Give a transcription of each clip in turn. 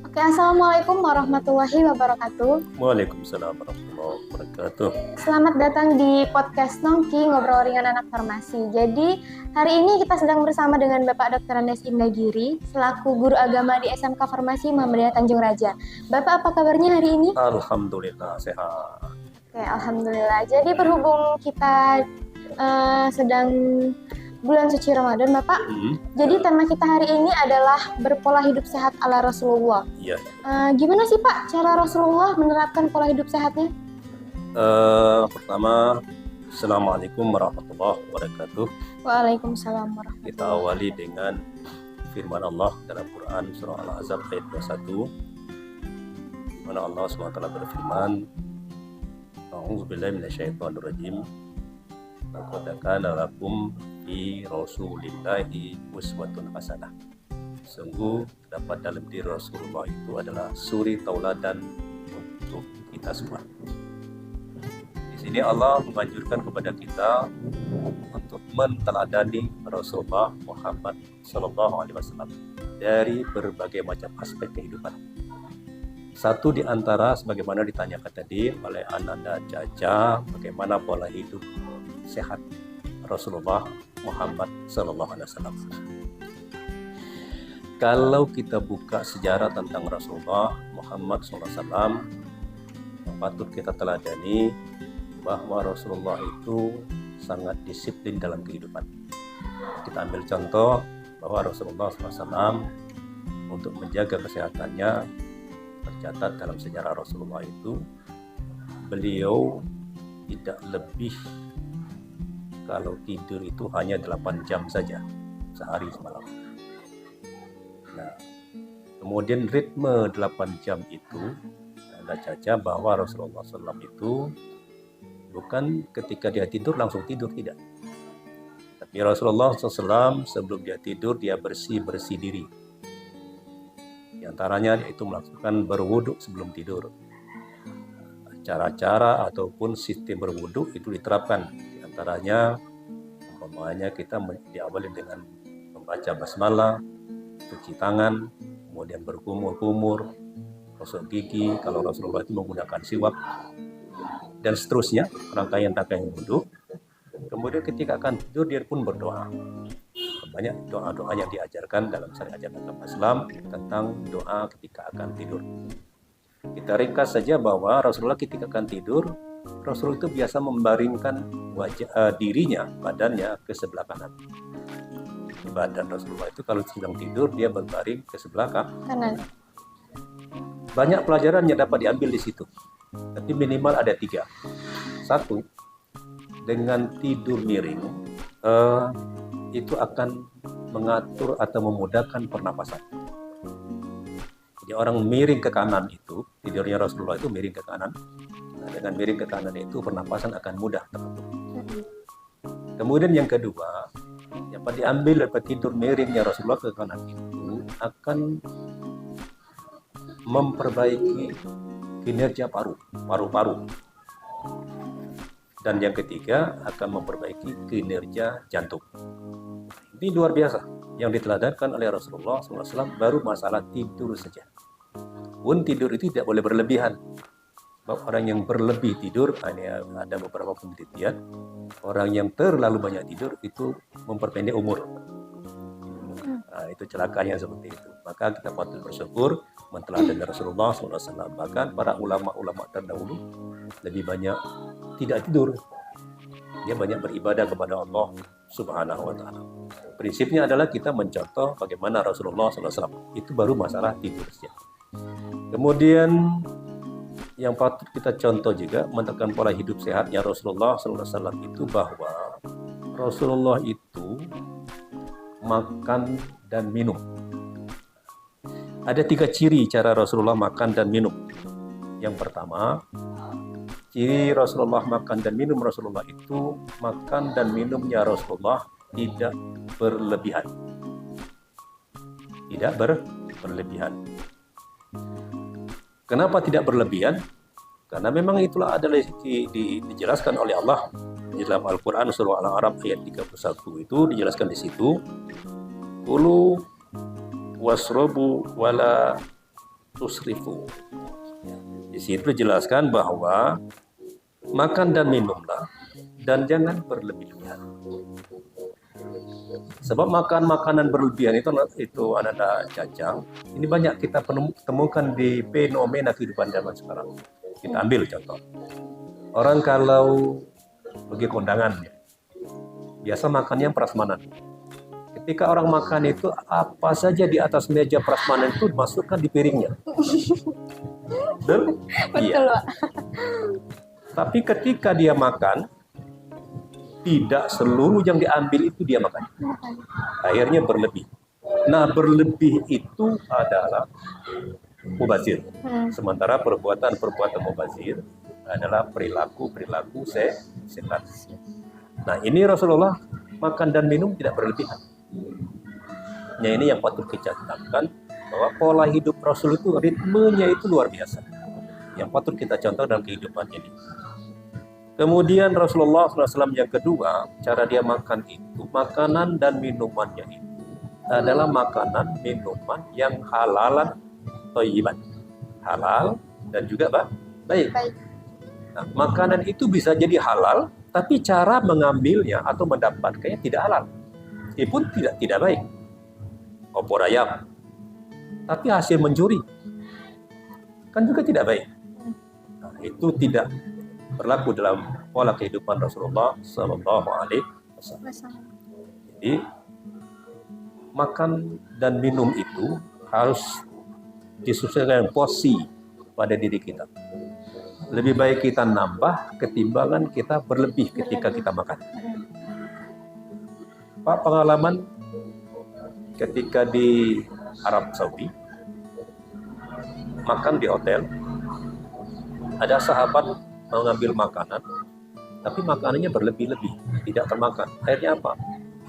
Oke, Assalamualaikum warahmatullahi wabarakatuh. Waalaikumsalam warahmatullahi wabarakatuh. Selamat datang di podcast Nongki, Ngobrol Ringan Anak Farmasi. Jadi, hari ini kita sedang bersama dengan Bapak Dr. Andes Indagiri, selaku guru agama di SMK Farmasi Muhammadiyah Tanjung Raja. Bapak, apa kabarnya hari ini? Alhamdulillah sehat. Oke, Alhamdulillah. Jadi, berhubung kita sedang bulan suci Ramadan, Bapak. Jadi tema kita hari ini adalah berpola hidup sehat ala Rasulullah. Iya. Gimana sih Pak cara Rasulullah menerapkan pola hidup sehatnya? Pertama, Assalamualaikum warahmatullahi wabarakatuh. Waalaikumsalam warahmatullahi Kita awali dengan firman Allah dalam Quran surah Al-Ahzab ayat 21, di mana Allah SWT berfirman, A'udzubillahi minasyaitonirrajim. Laqad kana lakum fi Rasulillahi uswatun hasanah. Sungguh terdapat dalam diri Rasulullah itu adalah suri tauladan untuk kita semua. Di sini Allah menganjurkan kepada kita untuk menteladani Rasulullah Muhammad SAW dari berbagai macam aspek kehidupan. Satu di antara sebagaimana ditanyakan tadi oleh Ananda Caca, bagaimana pola hidup sehat Rasulullah Muhammad SAW. Kalau kita buka sejarah tentang Rasulullah Muhammad SAW, yang patut kita teladani bahwa Rasulullah itu sangat disiplin dalam kehidupan. Kita ambil contoh bahwa Rasulullah SAW untuk menjaga kesehatannya, tercatat dalam sejarah Rasulullah itu, beliau tidak lebih, kalau tidur itu hanya 8 jam saja sehari semalam. Nah, kemudian ritme 8 jam itu, Anda caca bahwa Rasulullah SAW itu bukan ketika dia tidur langsung tidur, tidak. Tapi Rasulullah SAW sebelum dia tidur, dia bersih-bersih diri. Di antaranya itu melakukan berwudhu sebelum tidur. Cara-cara ataupun sistem berwudhu itu diterapkan. Di antaranya, umpamanya kita diawali dengan membaca basmalah, cuci tangan, kemudian berkumur-kumur, gosok gigi, kalau Rasulullah itu menggunakan siwak, dan seterusnya, rangkaian-rangkaian wudhu. Kemudian ketika akan tidur, dia pun berdoa. Banyak doa-doa yang diajarkan dalam syariat agama Islam tentang doa ketika akan tidur. Kita ringkas saja bahwa Rasulullah ketika akan tidur, Rasulullah itu biasa membaringkan dirinya, badannya ke sebelah kanan. Badan Rasulullah itu kalau sedang tidur, dia berbaring ke sebelah kanan. Banyak pelajaran yang dapat diambil di situ, tapi minimal ada 3. Satu, dengan tidur miring, itu akan mengatur atau memudahkan pernapasan. Jadi orang miring ke kanan itu, tidurnya Rasulullah itu miring ke kanan. Nah, dengan miring ke kanan itu pernapasan akan mudah teratur. Kemudian yang kedua, yang diambil dari tidur miringnya Rasulullah ke kanan itu akan memperbaiki kinerja paru-paru. Dan yang ketiga akan memperbaiki kinerja jantung. Ini luar biasa yang diteladankan oleh Rasulullah SAW baru masalah tidur saja. Pun tidur itu tidak boleh berlebihan. Sebab orang yang berlebih tidur, ada beberapa penelitian, orang yang terlalu banyak tidur itu memperpendek umur. Nah, itu celakanya seperti itu. Maka kita patut bersyukur menteladani Rasulullah SAW. Bahkan para ulama-ulama terdahulu lebih banyak tidak tidur. Dia banyak beribadah kepada Allah Subhanahu wa Ta'ala. Prinsipnya adalah kita mencontoh bagaimana Rasulullah SAW. Itu baru masalah tidur saja. Kemudian yang patut kita contoh juga menekan pola hidup sehatnya Rasulullah SAW itu bahwa Rasulullah itu makan dan minum. Ada 3 ciri cara Rasulullah makan dan minum. Yang pertama, ciri Rasulullah makan dan minum Rasulullah itu makan dan minumnya Rasulullah tidak berlebihan. Tidak berlebihan. Kenapa tidak berlebihan? Karena memang itulah adalah dijelaskan oleh Allah di dalam Al-Quran surah Al-A'raf ayat 31 itu dijelaskan di situ, Kulu wasrobu wala tusrifu. Di situ dijelaskan bahwa makan dan minumlah dan jangan berlebih-lebihan. Sebab makan makanan berlebihan itu adalah cacat. Ini banyak kita temukan di fenomena kehidupan zaman sekarang. Kita ambil contoh. Orang kalau pergi kondangan, biasa makannya prasmanan. Ketika orang makan itu, apa saja di atas meja prasmanan itu masukkan di piringnya. Betul, iya. Pak. Tapi ketika dia makan, tidak seluruh yang diambil itu dia makan. Akhirnya berlebih. Nah, berlebih itu adalah mubazir. Sementara perbuatan-perbuatan mubazir adalah perilaku-perilaku setan. Nah, ini Rasulullah makan dan minum tidak berlebihan. Nah, ini yang patut kita catatkan, bahwa pola hidup Rasul itu ritmenya itu luar biasa. Yang patut kita contoh dalam kehidupan ini. Kemudian Rasulullah SAW yang kedua, cara dia makan itu, makanan dan minumannya itu adalah makanan, minuman yang halalan, thayyiban. Halal dan juga baik. Nah, makanan itu bisa jadi halal, tapi cara mengambilnya atau mendapatkannya tidak halal. Itu pun tidak baik. Opor ayam, tapi hasil mencuri, kan juga tidak baik. Nah, itu tidak berlaku dalam pola kehidupan Rasulullah Sallallahu Alaihi Wasallam. Jadi makan dan minum itu harus disesuaikan porsi pada diri kita. Lebih baik kita nambah ketimbangan kita berlebih ketika kita makan. Pak, pengalaman ketika di Arab Saudi makan di hotel, ada sahabat mengambil makanan, tapi makanannya berlebih-lebih, tidak termakan. Akhirnya apa?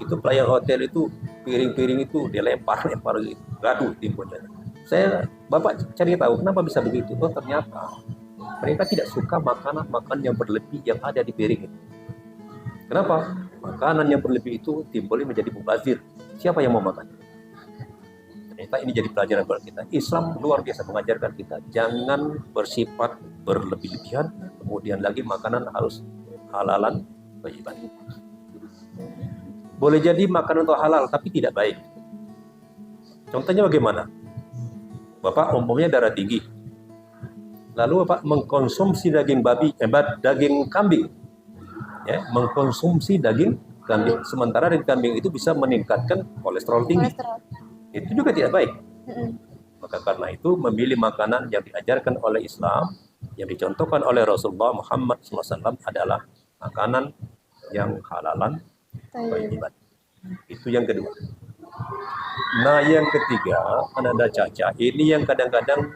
Itu pelayan hotel itu, piring-piring itu dilempar-lempar gitu, gaduh timbulnya. Bapak cari tahu kenapa bisa begitu. Oh, ternyata mereka tidak suka makanan yang berlebih yang ada di piring itu. Kenapa? Makanan yang berlebih itu timbulnya menjadi mubazir. Siapa yang mau makan? Ternyata ini jadi pelajaran buat kita. Islam luar biasa mengajarkan kita jangan bersifat berlebih-lebihan. Kemudian lagi makanan harus halalan thayyiban. Boleh jadi makanan itu halal tapi tidak baik. Contohnya bagaimana? Bapak umpamanya darah tinggi, lalu Bapak mengkonsumsi daging daging kambing, ya, mengkonsumsi daging kambing. Sementara daging kambing itu bisa meningkatkan kolesterol tinggi. Itu juga tidak baik. Maka karena itu memilih makanan yang diajarkan oleh Islam, yang dicontohkan oleh Rasulullah Muhammad SAW adalah makanan yang halalan thayyiban. Itu yang kedua. Nah, yang ketiga, ada caca. Ini yang kadang-kadang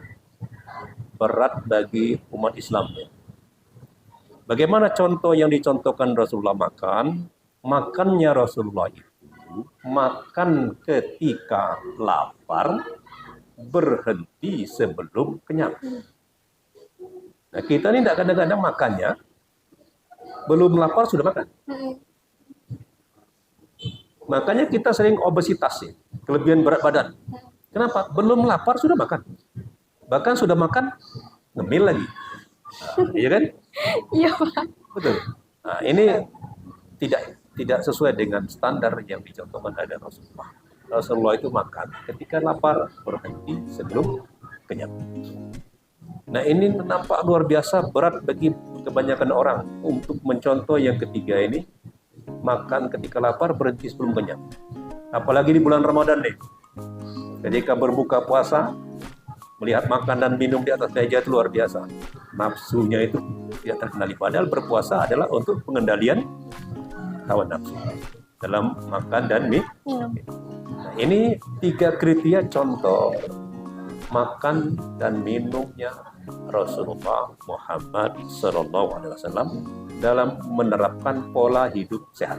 berat bagi umat Islam. Bagaimana contoh yang dicontohkan Rasulullah makan? Makannya Rasulullah itu makan ketika lapar, berhenti sebelum kenyang. Nah, kita ini tidak kadang-kadang makannya belum lapar sudah makan. Makanya kita sering obesitas, ya, kelebihan berat badan. Kenapa? Belum lapar sudah makan. Bahkan sudah makan ngemil lagi. Iya kan? Iya, Pak. Betul. Nah, ini tidak sesuai dengan standar yang dicontohkan oleh Rasulullah. Rasulullah itu makan ketika lapar, berhenti sebelum kenyang. Nah, ini nampak luar biasa berat bagi kebanyakan orang untuk mencontoh yang ketiga ini, makan ketika lapar, berhenti sebelum kenyang. Apalagi di bulan Ramadan nih, ketika berbuka puasa, melihat makan dan minum di atas meja itu luar biasa. Nafsunya itu tidak terkendali. Padahal berpuasa adalah untuk pengendalian hawa nafsu dalam makan dan minum. Nah, ini 3 kriteria contoh makan dan minumnya Rasulullah Muhammad SAW dalam menerapkan pola hidup sehat.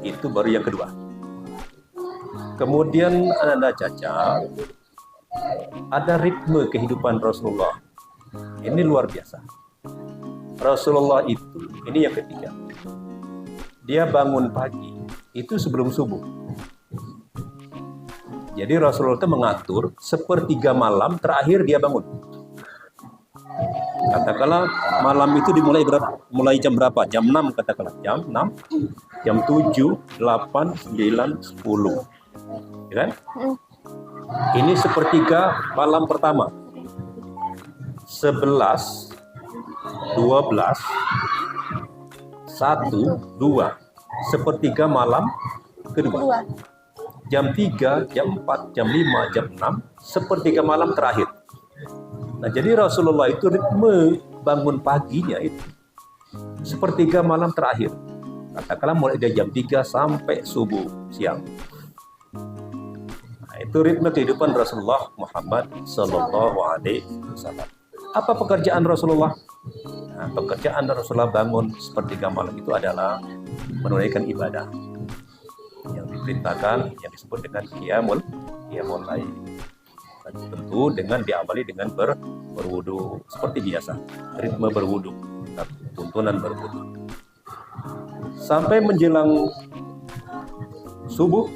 Itu baru yang kedua. Kemudian ada caca, ada ritme kehidupan Rasulullah. Ini luar biasa. Rasulullah itu, ini yang ketiga. Dia bangun pagi itu sebelum subuh. Jadi Rasulullah itu mengatur sepertiga malam terakhir dia bangun. Katakanlah malam itu dimulai mulai jam berapa? Jam 6 katakanlah. Jam 6, jam 7, 8, 9, 10. Ya kan? Ini sepertiga malam pertama. 11, 12, 1, 2. Sepertiga malam kedua. Jam 3, jam 4, jam 5, jam 6, sepertiga malam terakhir. Nah, jadi Rasulullah itu ritme bangun paginya itu sepertiga malam terakhir. Katakanlah mulai dari jam 3 sampai subuh siang. Nah, itu ritme kehidupan Rasulullah Muhammad Sallallahu Alaihi Wasallam. Apa pekerjaan Rasulullah? Nah, pekerjaan Rasulullah bangun sepertiga malam itu adalah menunaikan ibadah yang diperintahkan, yang disebut dengan qiyamul lail. Tentu dengan diawali dengan berwudu seperti biasa, ritme berwudu, tuntunan berwudu. Sampai menjelang subuh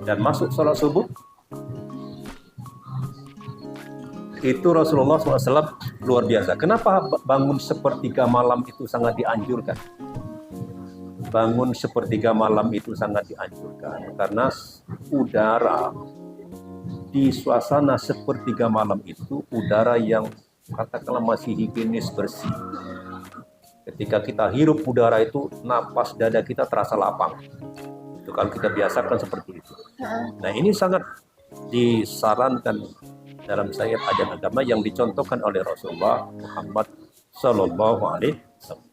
dan masuk sholat subuh, itu Rasulullah SAW luar biasa. Kenapa bangun sepertiga malam itu sangat dianjurkan? Bangun sepertiga malam itu sangat dianjurkan karena udara di suasana sepertiga malam itu udara yang katakanlah masih higienis bersih. Ketika kita hirup udara itu, napas dada kita terasa lapang. Itu kalau kita biasakan seperti itu. Nah, ini sangat disarankan dalam syariat ajaran agama yang dicontohkan oleh Rasulullah Muhammad Sallallahu Alaihi Wasallam.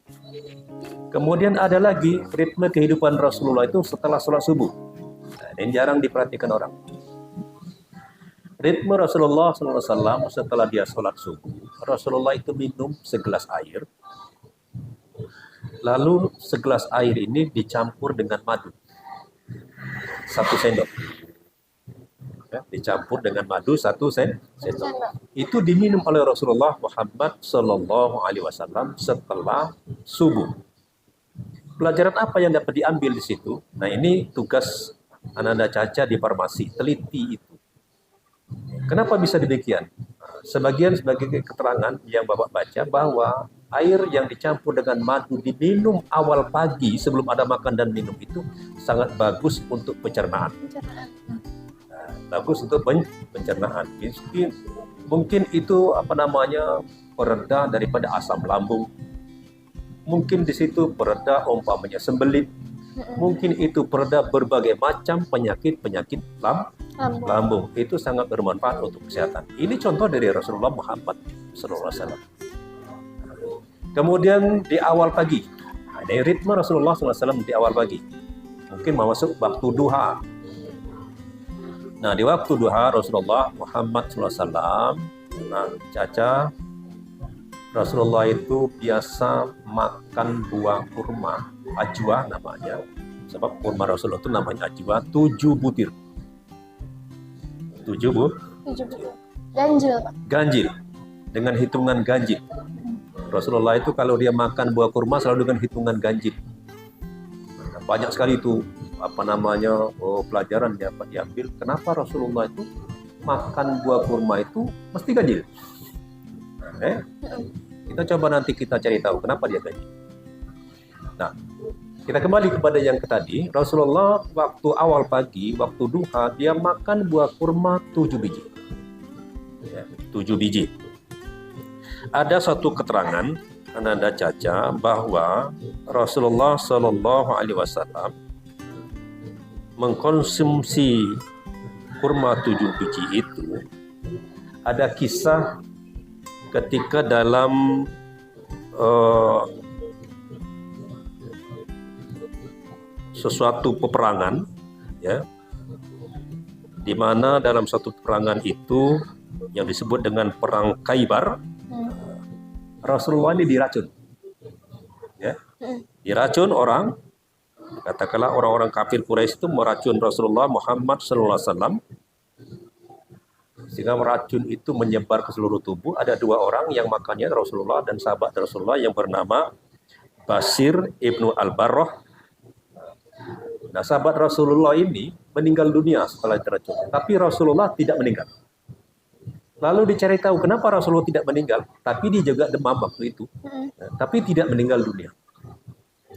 Kemudian ada lagi ritme kehidupan Rasulullah itu setelah sholat subuh. Nah, ini jarang diperhatikan orang. Ritme Rasulullah SAW setelah dia sholat subuh, Rasulullah itu minum segelas air. Lalu segelas air ini dicampur dengan madu. 1 sendok. Ya, dicampur dengan madu 1 sendok. Itu diminum oleh Rasulullah Muhammad Sallallahu Alaihi Wasallam setelah subuh. Pelajaran apa yang dapat diambil di situ? Nah, ini tugas Ananda Caca di farmasi, teliti itu. Kenapa bisa demikian? Sebagai keterangan yang Bapak baca bahwa air yang dicampur dengan madu diminum awal pagi sebelum ada makan dan minum itu sangat bagus untuk pencernaan. Nah, bagus untuk pencernaan. Mungkin itu pereda daripada asam lambung. Mungkin di situ pereda umpamanya sembelit. Mungkin itu pereda berbagai macam penyakit lambung. Itu sangat bermanfaat untuk kesehatan. Ini contoh dari Rasulullah Muhammad SAW. Kemudian di awal pagi, ada ritme Rasulullah SAW di awal pagi. Mungkin masuk waktu duha. Nah, di waktu duha Rasulullah Muhammad SAW, Caca, Rasulullah itu biasa makan buah kurma, ajwa namanya. Sebab kurma Rasulullah itu namanya ajwa, 7 butir. 7 butir. Ganjil. Dengan hitungan ganjil. Rasulullah itu kalau dia makan buah kurma selalu dengan hitungan ganjil. Banyak sekali itu pelajaran yang dapat diambil. Kenapa Rasulullah itu makan buah kurma itu mesti ganjil? Kita coba nanti kita cari tahu kenapa dia ganjil. Nah, kita kembali kepada yang tadi. Rasulullah waktu awal pagi, waktu duha, dia makan buah kurma 7 biji. 7 biji. Ada satu keterangan Ananda Caca bahwa Rasulullah Shallallahu Alaihi Wasallam mengkonsumsi kurma 7 biji itu. Ada kisah ketika dalam sesuatu peperangan, ya, di mana dalam satu peperangan itu yang disebut dengan perang Khaybar, Rasulullah ini diracun, ya, diracun orang, katakanlah orang-orang kafir Quraisy itu meracun Rasulullah Muhammad SAW, sehingga racun itu menyebar ke seluruh tubuh. Ada 2 orang yang makannya Rasulullah dan sahabat Rasulullah yang bernama Basir ibnu Al-Barrah. Nah, sahabat Rasulullah ini meninggal dunia setelah diracun. Tapi Rasulullah tidak meninggal. Lalu dicari tahu kenapa Rasulullah tidak meninggal, tapi dia juga demam waktu itu, tapi tidak meninggal dunia.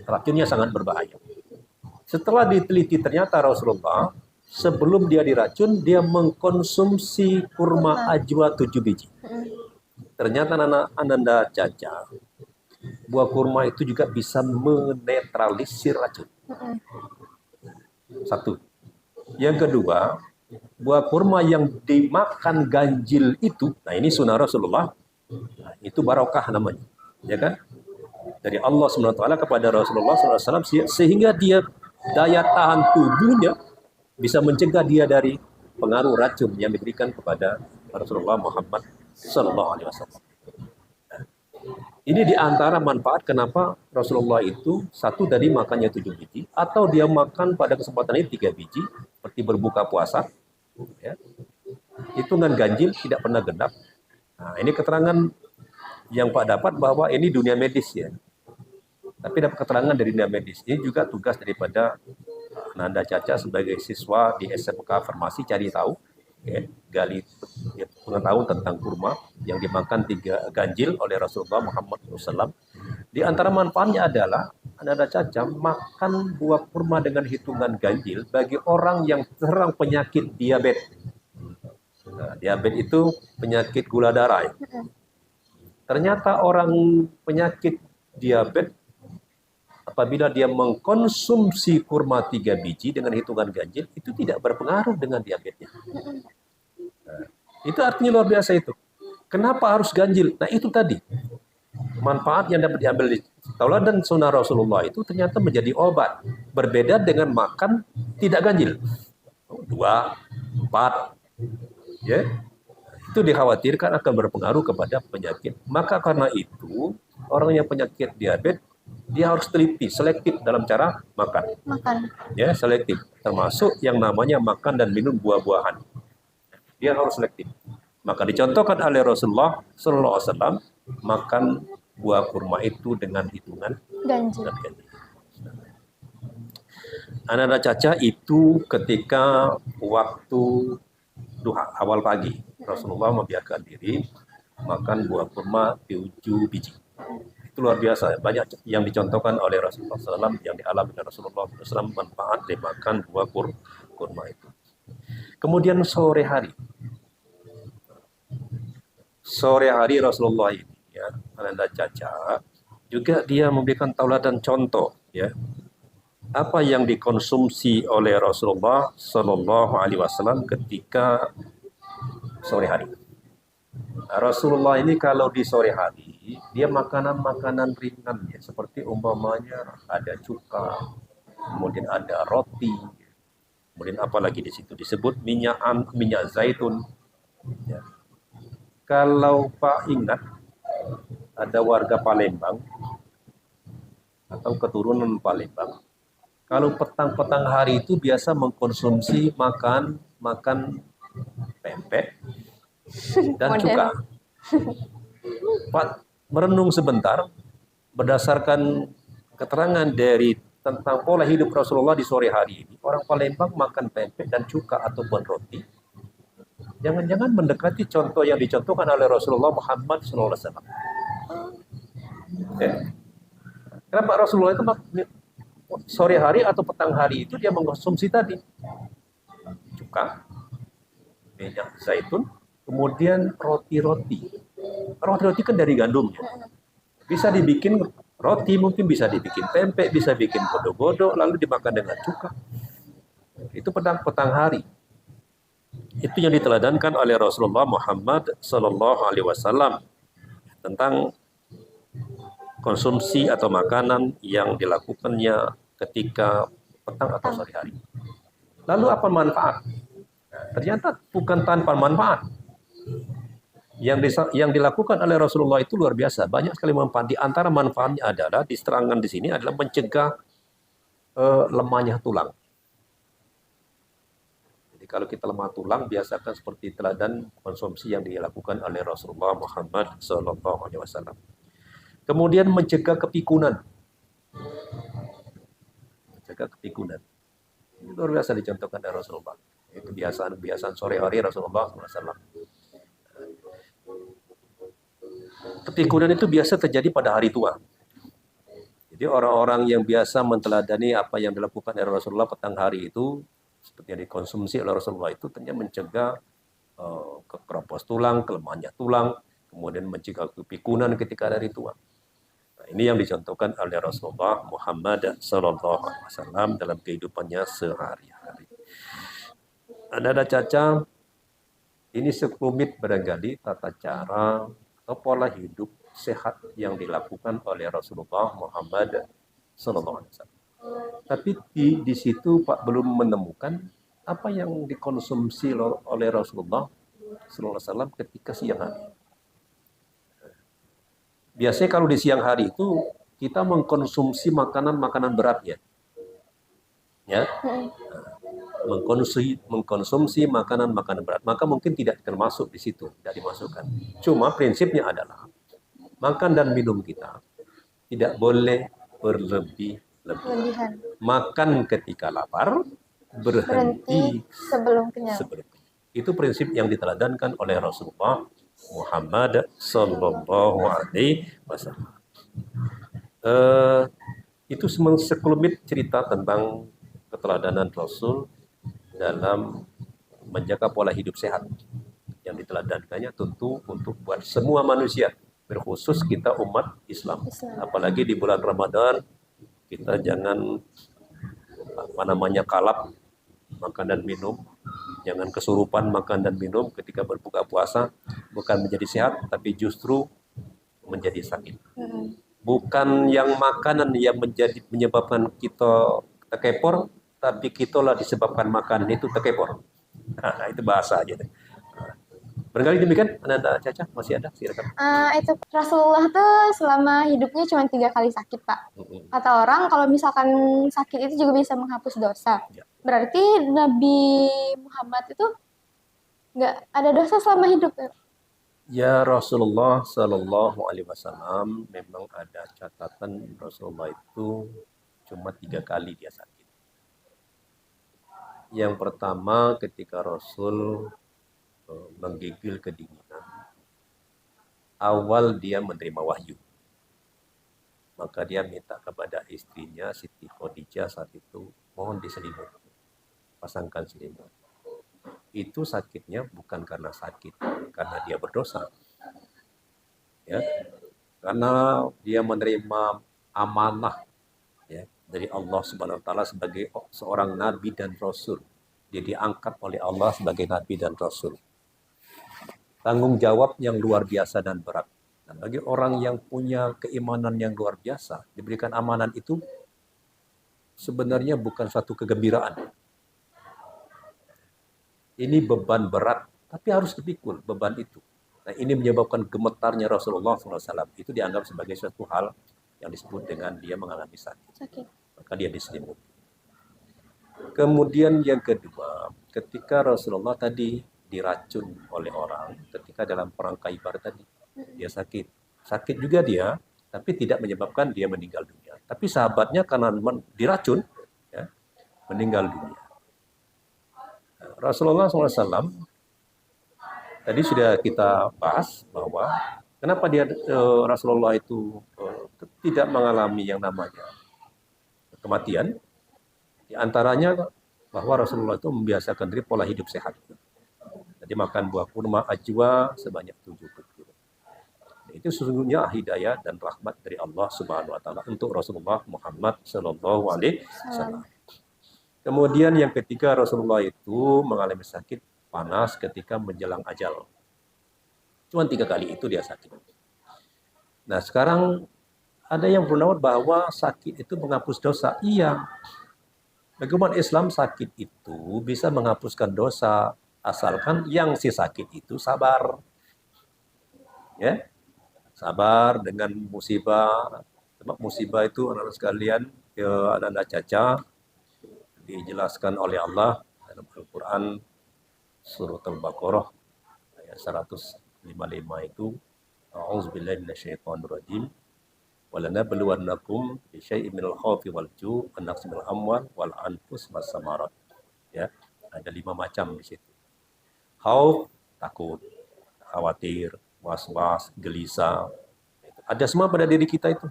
Racunnya sangat berbahaya. Setelah diteliti ternyata Rasulullah sebelum dia diracun, dia mengkonsumsi kurma ajwa 7 biji. Ternyata Ananda Caca, buah kurma itu juga bisa menetralisir racun. Satu. Yang kedua, buah kurma yang dimakan ganjil itu, nah ini sunnah Rasulullah, nah, itu barokah namanya, ya kan? Dari Allah SWT kepada Rasulullah SAW, sehingga dia daya tahan tubuhnya bisa mencegah dia dari pengaruh racun yang diberikan kepada Rasulullah Muhammad SAW. Ini diantara manfaat kenapa Rasulullah itu satu dari makannya 7 biji, atau dia makan pada kesempatan ini 3 biji, seperti berbuka puasa, ya. Hitungan ganjil tidak pernah genap. Nah, ini keterangan yang Pak dapat bahwa ini dunia medis ya. Tapi dapat keterangan dari dunia medis. Ini juga tugas daripada Nanda Caca sebagai siswa di SMK Farmasi, cari tahu, ya, gali ya, pengetahuan tentang kurma yang dimakan 3 ganjil oleh Rasulullah Muhammad SAW. Di antara manfaatnya adalah Nanda Caca makan buah kurma dengan hitungan ganjil bagi orang yang terserang penyakit diabetes. Nah, diabetes itu penyakit gula darah. Ya. Ternyata orang penyakit diabetes apabila dia mengkonsumsi kurma 3 biji dengan hitungan ganjil, itu tidak berpengaruh dengan diabetesnya. Nah, itu artinya luar biasa itu. Kenapa harus ganjil? Nah itu tadi. Manfaat yang dapat diambil di tauladan sunnah Rasulullah itu ternyata menjadi obat. Berbeda dengan makan tidak ganjil. 2, 4. Ya. Itu dikhawatirkan akan berpengaruh kepada penyakit. Maka karena itu, orang yang penyakit diabetes, dia harus teliti, selektif dalam cara makan. Ya, selektif. Termasuk yang namanya makan dan minum buah-buahan. Dia harus selektif. Maka dicontohkan oleh Rasulullah SAW, makan buah kurma itu dengan hitungan ganjil. Ananda Caca itu ketika waktu duha, awal pagi, Rasulullah membiarkan diri makan buah kurma 7 biji. Itu luar biasa, banyak yang dicontohkan oleh Rasulullah SAW, yang dialami oleh Rasulullah SAW, manfaat dimakan buah kurma itu. Kemudian sore hari Rasulullah ini, ya, Ananda Caca juga dia memberikan tauladan contoh, ya, apa yang dikonsumsi oleh Rasulullah Shallallahu Alaihi Wasallam ketika sore hari. Nah, Rasulullah ini kalau di sore hari dia makanan ringan, ya, seperti umpamanya ada cuka, kemudian ada roti, kemudian apalagi di situ disebut minyak zaitun. Ya. Kalau Pak ingat, ada warga Palembang atau keturunan Palembang, kalau petang hari itu biasa mengkonsumsi makan pempek dan cuka. Pak merenung sebentar, berdasarkan keterangan dari tentang pola hidup Rasulullah di sore hari ini, orang Palembang makan pempek dan cuka ataupun roti, jangan-jangan mendekati contoh yang dicontohkan oleh Rasulullah Muhammad SAW. Kenapa Rasulullah itu sore hari atau petang hari itu dia mengkonsumsi tadi cuka, minyak zaitun, kemudian roti kan dari gandum, ya. Bisa dibikin roti, mungkin bisa dibikin pempek, bisa bikin bodo-bodo, lalu dimakan dengan cuka. Itu petang hari. Itu yang diteladankan oleh Rasulullah Muhammad Sallallahu Alaihi Wasallam tentang konsumsi atau makanan yang dilakukannya ketika petang atau sore hari. Lalu apa manfaat? Ternyata bukan tanpa manfaat. Yang dilakukan oleh Rasulullah itu luar biasa, banyak sekali manfaat. Di antara manfaatnya adalah diterangkan di sini adalah mencegah lemahnya tulang. Jadi kalau kita lemah tulang, biasakan seperti teladan konsumsi yang dilakukan oleh Rasulullah Muhammad SAW. Kemudian mencegah kepikunan. Ini luar biasa dicontohkan dari Rasulullah. Itu kebiasaan sore hari Rasulullah SAW. Kepikunan itu biasa terjadi pada hari tua. Jadi orang-orang yang biasa menteladani apa yang dilakukan oleh Rasulullah petang hari itu, seperti yang dikonsumsi oleh Rasulullah itu, ternyata mencegah kekeropos tulang, kelemahannya tulang, kemudian mencegah kepikunan ketika hari tua. Nah, ini yang dicontohkan oleh Rasulullah Muhammad SAW dalam kehidupannya sehari-hari. Ada Caca, ini sekelumit barangkali tata cara atau pola hidup sehat yang dilakukan oleh Rasulullah Muhammad SAW. Tapi di situ Pak belum menemukan apa yang dikonsumsi oleh Rasulullah SAW ketika siang hari. Biasanya kalau di siang hari itu kita mengkonsumsi makanan-makanan berat ya, mengkonsumsi makanan-makanan berat, maka mungkin tidak termasuk di situ, tidak dimasukkan. Cuma prinsipnya adalah makan dan minum kita tidak boleh berlebih-lebihan. Makan ketika lapar, berhenti sebelum kenyang. Itu prinsip yang diteladankan oleh Rasulullah Muhammad Sallallahu Alaihi Wasallam. Itu sekelumit cerita tentang keteladanan Rasul dalam menjaga pola hidup sehat. Yang diteladankannya tentu untuk buat semua manusia, berkhusus kita umat Islam. Apalagi di bulan Ramadan, kita jangan kalap makan dan minum, jangan kesurupan makan dan minum ketika berbuka puasa, bukan menjadi sehat, tapi justru menjadi sakit. Bukan yang makanan yang menyebabkan kita tekepor, tapi kitalah disebabkan makanan itu tekepor. Nah, itu bahasa aja. Barangkali demikian, Anda Caca masih ada? Silakan. Itu Rasulullah tuh selama hidupnya cuma 3 kali sakit, Pak. Kata orang kalau misalkan sakit itu juga bisa menghapus dosa. Ya. Berarti Nabi Muhammad itu nggak ada dosa selama hidup. Ya, Rasulullah Sallallahu Alaihi Wasallam memang ada catatan Rasulullah itu cuma 3 kali dia sakit. Yang pertama ketika Rasul menggigil kedinginan. Awal dia menerima wahyu. Maka dia minta kepada istrinya Siti Khadijah saat itu, mohon diselimut. Pasangkan selimut. Itu sakitnya bukan karena sakit, karena dia berdosa. Ya. Karena dia menerima amanah ya, dari Allah Subhanahu wa taala sebagai seorang nabi dan rasul. Dia diangkat oleh Allah sebagai nabi dan rasul. Tanggung jawab yang luar biasa dan berat. Dan bagi orang yang punya keimanan yang luar biasa, diberikan amanat itu sebenarnya bukan suatu kegembiraan. Ini beban berat, tapi harus dipikul beban itu. Nah, ini menyebabkan gemetarnya Rasulullah SAW. Itu dianggap sebagai suatu hal yang disebut dengan dia mengalami sakit. Maka dia diselimuti. Kemudian yang kedua, ketika Rasulullah tadi diracun oleh orang ketika dalam perang Khaibar tadi. Dia sakit juga dia, tapi tidak menyebabkan dia meninggal dunia. Tapi sahabatnya karena diracun, ya, meninggal dunia. Rasulullah SAW tadi sudah kita bahas bahwa kenapa Rasulullah itu tidak mengalami yang namanya kematian. Di antaranya bahwa Rasulullah itu membiasakan diri pola hidup sehat. Jadi makan buah kurma ajwa sebanyak 7 butir. Itu sesungguhnya hidayah dan rahmat dari Allah Subhanahu wa taala untuk Rasulullah Muhammad sallallahu alaihi wasallam. Kemudian yang ketiga, Rasulullah itu mengalami sakit panas ketika menjelang ajal. Cuma 3 kali itu dia sakit. Nah, sekarang ada yang berpendapat bahwa sakit itu menghapus dosa. Iya. Bagi umat Islam sakit itu bisa menghapuskan dosa. Asalkan yang si sakit itu sabar. Ya. Sabar dengan musibah. Sebab musibah itu anak-anak sekalian, anak-anak Caca dijelaskan oleh Allah dalam Al-Quran surat Al-Baqarah ayat 155 itu, A'udzubillahi minasyaitonirrajim. walanabluwannakum bisyai'in minal khawfi wal ju' wa naqsin minal amwal wal anfus was samarat. Ya, ada 5 macam di situ. Khauf, takut, khawatir, was-was, gelisah. Ada semua pada diri kita itu.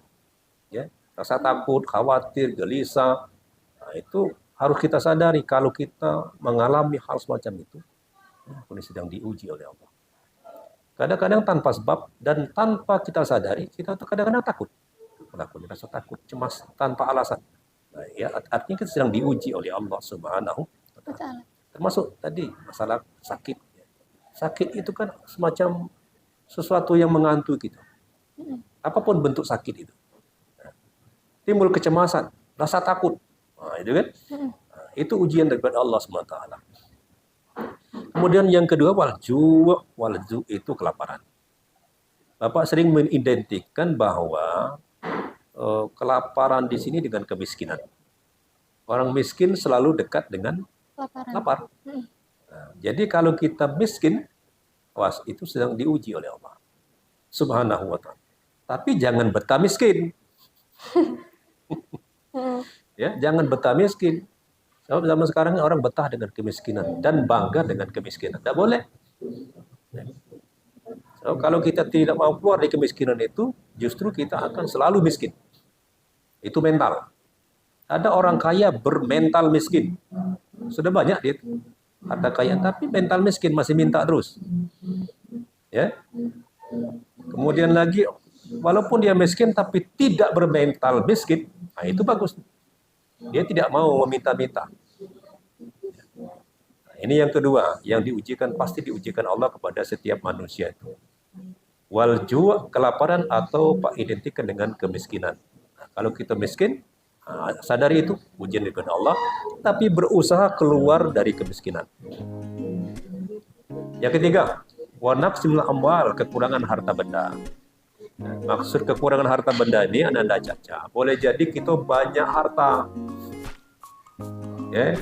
Ya, rasa takut, khawatir, gelisah. Nah, itu harus kita sadari kalau kita mengalami hal semacam itu, ini sedang diuji oleh Allah. Kadang-kadang tanpa sebab dan tanpa kita sadari, kita kadang-kadang takut. Melakukan rasa takut, cemas tanpa alasan. Nah, ya, artinya kita sedang diuji oleh Allah Subhanahu wa Ta'ala. Termasuk tadi masalah sakit. Sakit itu kan semacam sesuatu yang menghantui kita. Apapun bentuk sakit itu. Nah, timbul kecemasan, rasa takut. Nah, itu kan? Nah, itu ujian daripada Allah SWT. Kemudian yang kedua, walju itu kelaparan. Bapak sering mengidentikan bahwa kelaparan di sini dengan kemiskinan. Orang miskin selalu dekat dengan lapar. Nah, jadi kalau kita miskin, itu sedang diuji oleh Allah Subhanahu wa Ta'ala. Tapi jangan betah miskin. Ya, jangan betah miskin. Sebab zaman sekarang orang betah dengan kemiskinan dan bangga dengan kemiskinan. Tidak boleh. So, kalau kita tidak mau keluar dari kemiskinan itu, justru kita akan selalu miskin. Itu mental. Ada orang kaya bermental miskin. Sudah banyak dia harta kaya, tapi mental miskin, masih minta terus. Ya. Kemudian lagi, walaupun dia miskin tapi tidak bermental miskin, nah itu bagus. Dia tidak mau meminta-minta. Nah, ini yang kedua, yang diujikan, pasti diujikan Allah kepada setiap manusia itu. Wal ju', kelaparan atau Pak identikan dengan kemiskinan. Nah, kalau kita miskin, sadari itu ujian dari Allah, tapi berusaha keluar dari kemiskinan. Yang ketiga, wa naqsimul amwal, kekurangan harta benda. Maksud kekurangan harta benda ini Anda caca. Boleh jadi kita banyak harta. Ya.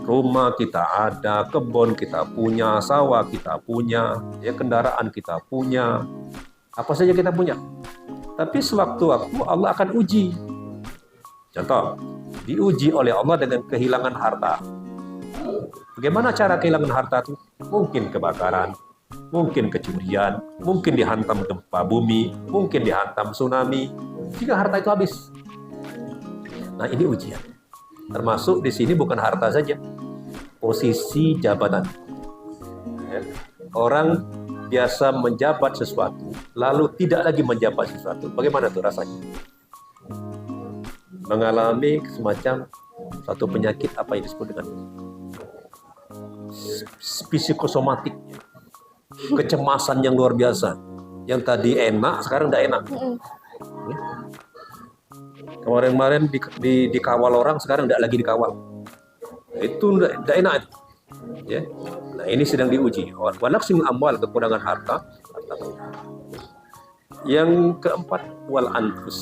Rumah kita ada, kebun kita punya, sawah kita punya, ya, kendaraan kita punya. Apa saja kita punya. Tapi sewaktu-waktu Allah akan uji. Contoh, diuji oleh Allah dengan kehilangan harta. Bagaimana cara kehilangan harta itu? Mungkin kebakaran, mungkin kecurian, mungkin dihantam gempa bumi, mungkin dihantam tsunami, jika harta itu habis. Nah, ini ujian. Termasuk di sini bukan harta saja, posisi jabatan. Ya. Orang biasa menjabat sesuatu, lalu tidak lagi menjabat sesuatu. Bagaimana tuh rasanya? Mengalami semacam satu penyakit, apa yang disebut dengan psikosomatik, kecemasan yang luar biasa. Yang tadi enak, sekarang tidak enak. Kemarin-kemarin dikawal orang, sekarang tidak lagi dikawal. Itu tidak enak. Ya. Nah, ini sedang diuji. Wa naqsimul amwal, kekurangan harta. Yang keempat, wal anfus.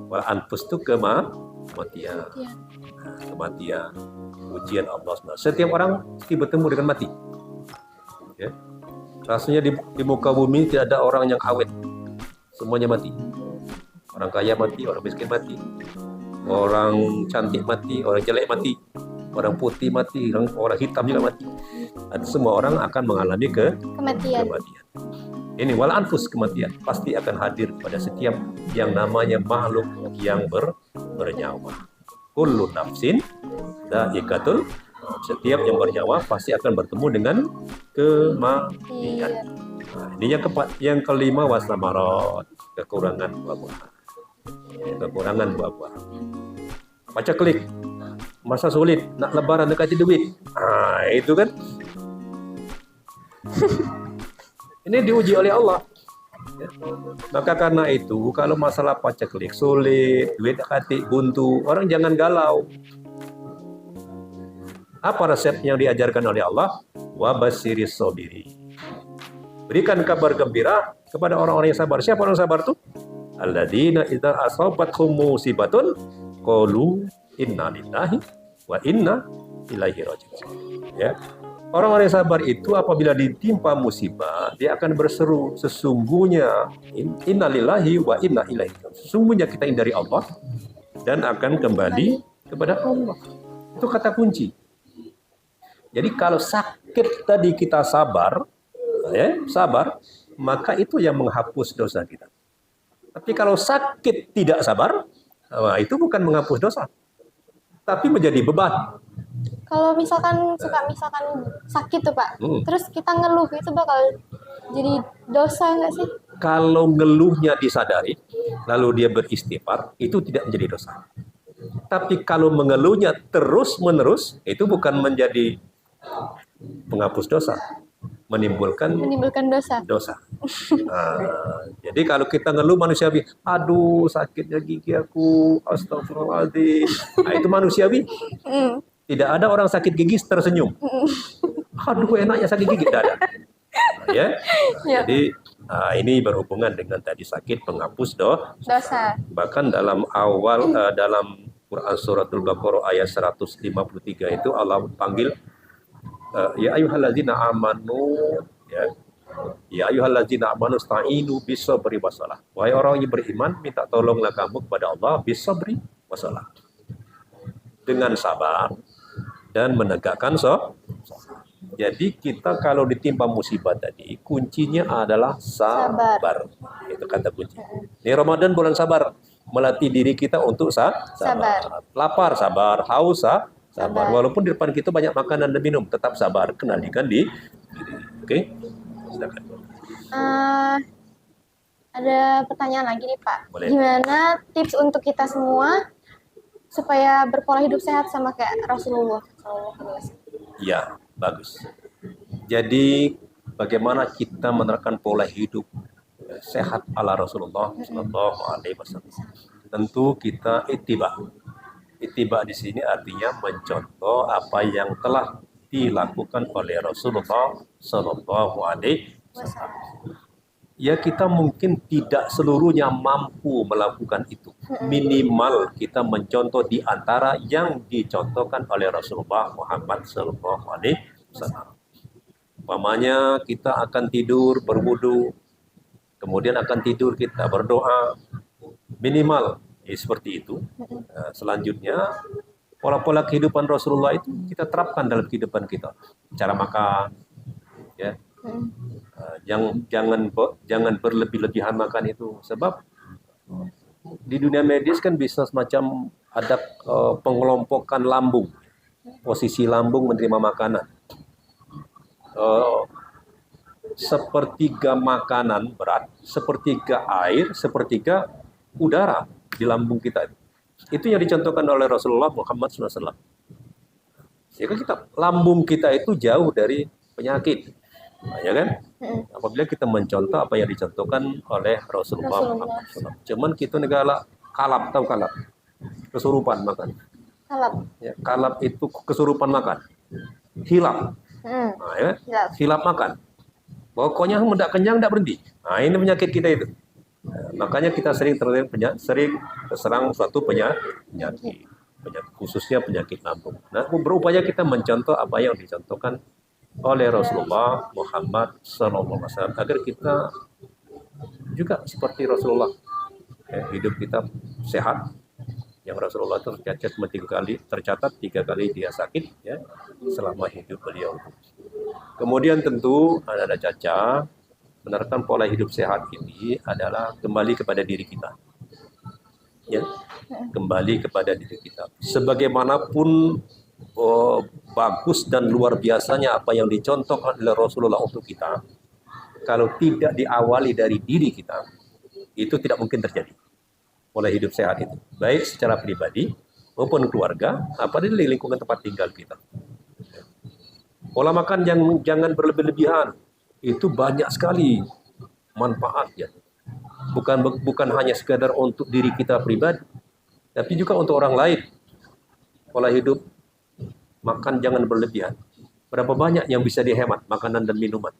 Wal anfus itu kematian. Kematian. Ujian Allah SWT. Setiap orang mesti bertemu dengan mati. Ya. Rasanya di muka bumi tidak ada orang yang awet. Semuanya mati. Orang kaya mati, orang miskin mati. Orang cantik mati, orang jelek mati. Orang putih mati, orang hitam juga mati. Dan semua orang akan mengalami kematian. Ini wal anfus, kematian. Pasti akan hadir pada setiap yang namanya makhluk yang bernyawa. Kullu nafsin dha'iqatul. Setiap yang bernyawa pasti akan bertemu dengan kematian. Nah, ini yang keempat. Yang kelima, wasamarat, kekurangan buah-buahan. Kekurangan buah-buahan. Baca klik. Masa sulit, nak lebaran dekat duit. Nah, itu kan. Ini diuji oleh Allah. Ya. Maka karena itu, kalau masalah paceklik sulit, duit hati buntu, orang jangan galau. Apa resep yang diajarkan oleh Allah? Wa basyiris sabiri. Berikan kabar gembira kepada orang-orang yang sabar. Siapa orang sabar itu? Alladzina idza asabathum musibatun qalu inna lillahi wa inna ilaihi raji'un. Ya. Orang-orang yang sabar itu apabila ditimpa musibah, dia akan berseru, sesungguhnya innalillahi wa inna ilaihi raji'un. Sesungguhnya kita ini dari Allah dan akan kembali kepada Allah. Itu kata kunci. Jadi kalau sakit tadi kita sabar, sabar, maka itu yang menghapus dosa kita. Tapi kalau sakit tidak sabar, itu bukan menghapus dosa, tapi menjadi beban. Kalau misalkan sakit tuh Pak, terus kita ngeluh, itu bakal jadi dosa nggak sih? Kalau ngeluhnya disadari, lalu dia beristighfar, itu tidak menjadi dosa. Tapi kalau mengeluhnya terus-menerus, itu bukan menjadi penghapus dosa, menimbulkan dosa. Jadi kalau kita ngeluh manusiawi, aduh sakitnya gigi aku, astagfirullahaladzim, itu manusiawi. Tidak ada orang sakit gigi tersenyum. Aduh enaknya sakit gigi, tidak ada. Jadi ini berhubungan dengan tadi sakit penghapus dosa. Bahkan dalam dalam Quran suratul Baqarah ayat 153 itu Allah panggil ya ayyuhallazina amanu, ya ayyuhallazina amanu sta'inu bisabri wasalah. Wahai orang yang beriman, minta tolonglah kamu kepada Allah bisabri wasalah, dengan sabar dan menegakkan Jadi kita kalau ditimpa musibah tadi, kuncinya adalah sabar. Itu kata kunci. Ini Ramadan bulan sabar, melatih diri kita untuk sabar. Lapar sabar, haus sabar. Walaupun di depan kita banyak makanan dan minum, tetap sabar. Kendalikan diri. Oke? Silakan. Ada pertanyaan lagi nih Pak. Boleh. Gimana tips untuk kita semua supaya berpola hidup sehat sama kayak Rasulullah SAW? Ya, bagus. Jadi bagaimana kita menerapkan pola hidup sehat ala Rasulullah SAW? Tentu kita ittiba. Ittiba di sini artinya mencontoh apa yang telah dilakukan oleh Rasulullah SAW. Ya kita mungkin tidak seluruhnya mampu melakukan itu. Minimal kita mencontoh di antara yang dicontohkan oleh Rasulullah Muhammad SAW. Umpamanya kita akan tidur berwudu, kemudian akan tidur kita berdoa, minimal seperti itu. Selanjutnya pola-pola kehidupan Rasulullah itu kita terapkan dalam kehidupan kita. Cara makan, ya. Jangan berlebih-lebihan makan itu, sebab di dunia medis kan bisa semacam ada pengelompokan lambung, posisi lambung menerima makanan. Sepertiga makanan berat, sepertiga air, sepertiga udara di lambung kita. Itu yang dicontohkan oleh Rasulullah Muhammad SAW. Sehingga lambung kita itu jauh dari penyakit. Ya kan? Apabila kita mencontoh apa yang dicontohkan oleh Rasulullah Muhammad SAW. Cuman kita negara kalap, tahu kalap? Kesurupan makan. Kalap. Ya, kalap itu kesurupan makan. Hilap. Ya, hilap makan. Pokoknya hendak kenyang tidak berhenti. Ini penyakit kita itu. Makanya kita sering terserang suatu penyakit, khususnya penyakit lambung. Nah, berupaya kita mencontoh apa yang dicontohkan oleh Rasulullah Muhammad SAW agar kita juga seperti Rasulullah, hidup kita sehat. Yang Rasulullah tercatat tiga kali dia sakit, ya, selama hidup beliau. Kemudian tentu ada Caca, menerapkan pola hidup sehat ini adalah kembali kepada diri kita, ya, kembali kepada diri kita. Sebagaimanapun bagus dan luar biasanya apa yang dicontohkan oleh Rasulullah untuk kita, kalau tidak diawali dari diri kita, itu tidak mungkin terjadi. Pola hidup sehat itu, baik secara pribadi maupun keluarga, apa di lingkungan tempat tinggal kita. Pola makan jangan berlebih-lebihan, itu banyak sekali manfaatnya. Bukan hanya sekadar untuk diri kita pribadi, tapi juga untuk orang lain. Pola hidup makan jangan berlebihan. Berapa banyak yang bisa dihemat makanan dan minuman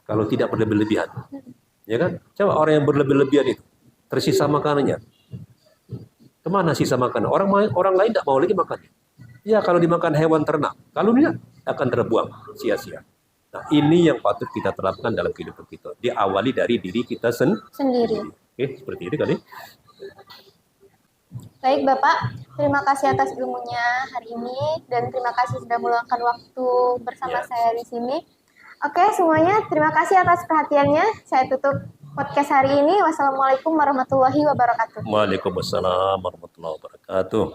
kalau tidak berlebih-lebihan, ya kan? Coba orang yang berlebih-lebihan itu tersisa makanannya, kemana sisa makanan? Orang lain tidak mau lagi makan. Ya kalau dimakan hewan ternak, kalau tidak akan terbuang sia-sia. Nah, ini yang patut kita terapkan dalam kehidupan kita. Diawali dari diri kita Sendiri. Oke, seperti ini kali. Baik Bapak, terima kasih atas ilmunya hari ini dan terima kasih sudah meluangkan waktu bersama saya di sini. Oke semuanya, terima kasih atas perhatiannya. Saya tutup podcast hari ini. Wassalamualaikum warahmatullahi wabarakatuh. Waalaikumsalam warahmatullahi wabarakatuh.